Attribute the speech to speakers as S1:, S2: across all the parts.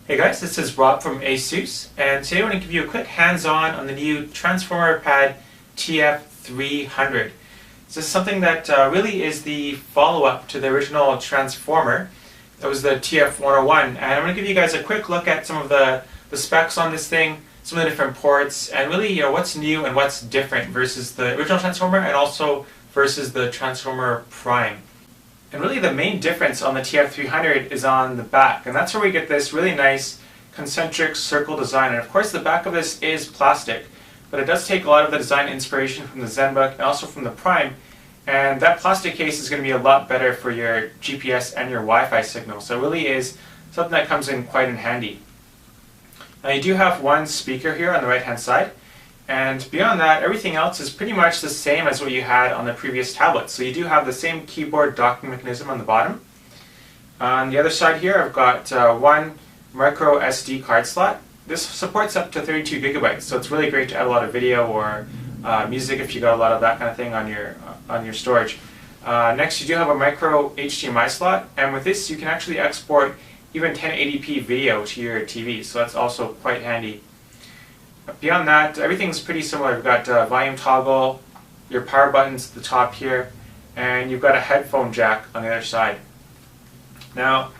S1: Hey guys, this is Rob from ASUS, and today I want to give you a quick hands-on on the new transformer pad TF300. So this is something that really is the follow-up to the original transformer. That was the TF101, and I'm going to give you guys a quick look at some of the specs on this thing, some of the different ports, and really what's new and what's different versus the original transformer and also versus the Transformer Prime. And really the main difference on the TF300 is on the back, and that's where we get this really nice concentric circle design. And of course the back of this is plastic, but it does take a lot of the design inspiration from the Zenbook and also from the Prime, and that plastic case is going to be a lot better for your GPS and your Wi-Fi signal, so it really is something that comes in quite in handy. Now you do have one speaker here on the right hand side, and beyond that, everything else is pretty much the same as what you had on the previous tablet. So you do have the same keyboard docking mechanism on the bottom. On the other side here, I've got one micro SD card slot. This supports up to 32 gigabytes, so it's really great to add a lot of video or music if you got a lot of that kind of thing on your storage. Next, you do have a micro HDMI slot, and with this you can actually export even 1080p video to your TV, so that's also quite handy. Beyond that, everything's pretty similar. We've got volume toggle, your power buttons at the top here, and you've got a headphone jack on the other side. Now,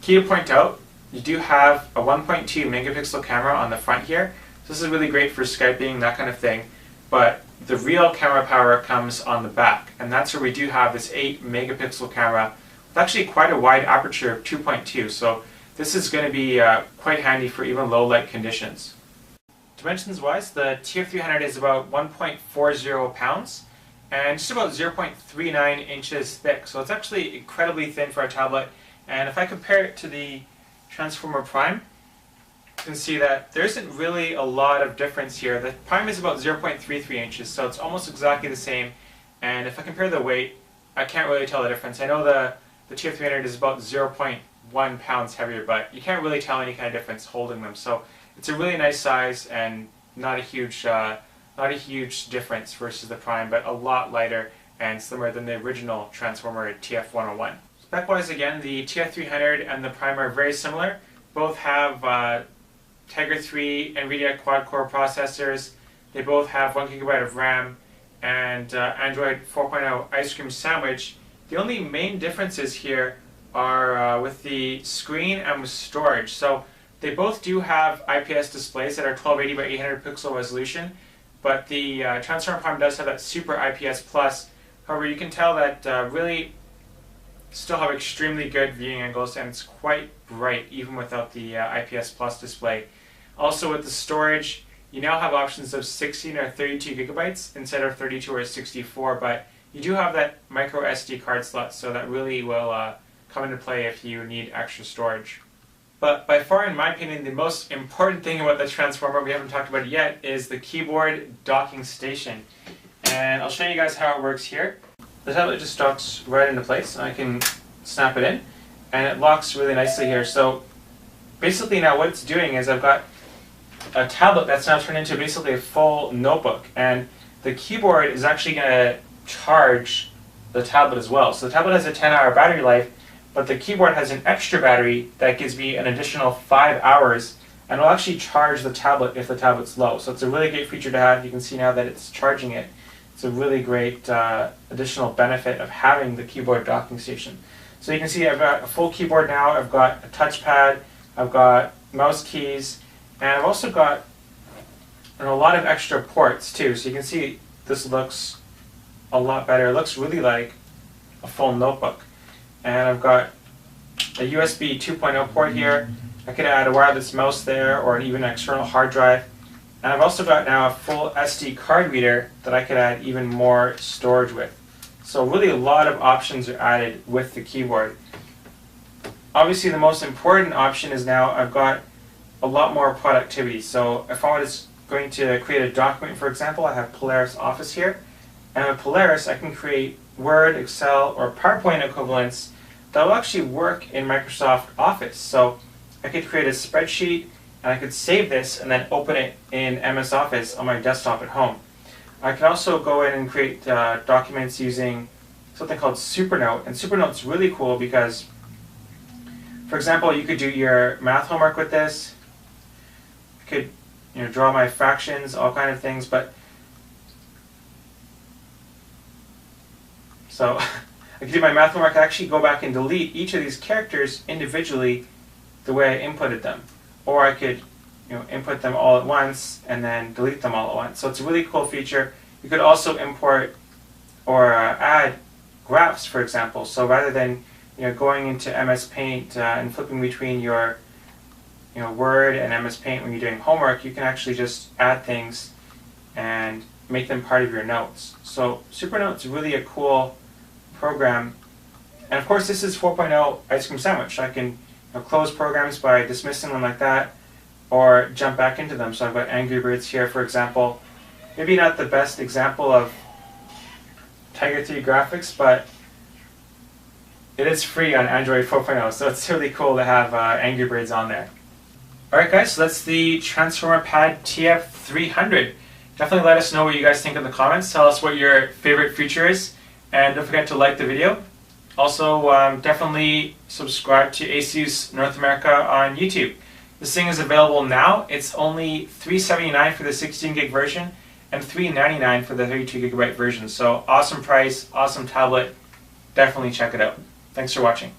S1: key to point out, you do have a 1.2 megapixel camera on the front here. So this is really great for Skyping, that kind of thing, but the real camera power comes on the back, and that's where we do have this 8 megapixel camera with actually quite a wide aperture of 2.2, so this is going to be quite handy for even low light conditions. Dimensions wise, the TF300 is about 1.40 pounds and just about 0.39 inches thick, so it's actually incredibly thin for a tablet. And if I compare it to the Transformer Prime, you can see that there isn't really a lot of difference here. The Prime is about 0.33 inches, so it's almost exactly the same. And if I compare the weight, I can't really tell the difference. I know the TF300 is about 0.1 pounds heavier, but you can't really tell any kind of difference holding them. So it's a really nice size and not a huge difference versus the Prime, but a lot lighter and slimmer than the original Transformer TF101. Spec-wise, again, the TF300 and the Prime are very similar. Both have Tegra 3 NVIDIA quad-core processors. They both have 1 gigabyte of RAM and Android 4.0 Ice Cream Sandwich. The only main differences here are with the screen and with storage. So they both do have IPS displays that are 1280 by 800 pixel resolution, but the Transformer Prime does have that Super IPS Plus. However, you can tell that really still have extremely good viewing angles, and it's quite bright even without the IPS Plus display. Also with the storage, you now have options of 16 or 32 gigabytes instead of 32 or 64, but you do have that micro SD card slot, so that really will come into play if you need extra storage. But by far, in my opinion, the most important thing about the Transformer, we haven't talked about it yet, is the keyboard docking station. And I'll show you guys how it works here. The tablet just docks right into place, and I can snap it in, and it locks really nicely here. So basically now what it's doing is I've got a tablet that's now turned into basically a full notebook, and the keyboard is actually going to charge the tablet as well. So the tablet has a 10-hour battery life, but the keyboard has an extra battery that gives me an additional 5 hours, and will actually charge the tablet if the tablet's low. So it's a really great feature to have. You can see now that it's charging it. It's a really great additional benefit of having the keyboard docking station. So you can see I've got a full keyboard now. I've got a touchpad, I've got mouse keys, and I've also got a lot of extra ports too. So you can see this looks a lot better. It looks really like a full notebook. And I've got a USB 2.0 port here. I could add a wireless mouse there or even an external hard drive. And I've also got now a full SD card reader that I could add even more storage with. So really a lot of options are added with the keyboard. Obviously the most important option is now I've got a lot more productivity. So if I was going to create a document, for example, I have Polaris Office here. And with Polaris I can create Word, Excel, or PowerPoint equivalents that will actually work in Microsoft Office. So I could create a spreadsheet, and I could save this and then open it in MS Office on my desktop at home. I can also go in and create documents using something called Supernote, and Supernote's really cool because For example, you could do your math homework with this. I could draw my fractions, all kind of things, but so I could do my math homework. I actually go back and delete each of these characters individually the way I inputted them. Or I could input them all at once and then delete them all at once. So it's a really cool feature. You could also import or add graphs, for example. So rather than going into MS Paint and flipping between your Word and MS Paint when you're doing homework, you can actually just add things and make them part of your notes. So SuperNote's really a cool program. And of course, this is 4.0 Ice Cream Sandwich. I can close programs by dismissing them like that, or jump back into them. So I've got Angry Birds here, for example. Maybe not the best example of Tiger 3 graphics, but it is free on Android 4.0, so it's really cool to have Angry Birds on there. Alright guys, so that's the Transformer Pad TF300. Definitely let us know what you guys think in the comments. Tell us what your favorite feature is, and don't forget to like the video. Also, definitely subscribe to ASUS North America on YouTube. This thing is available now. It's only $379 for the 16 gig version and $399 for the 32 gigabyte version. So awesome price, awesome tablet. Definitely check it out. Thanks for watching.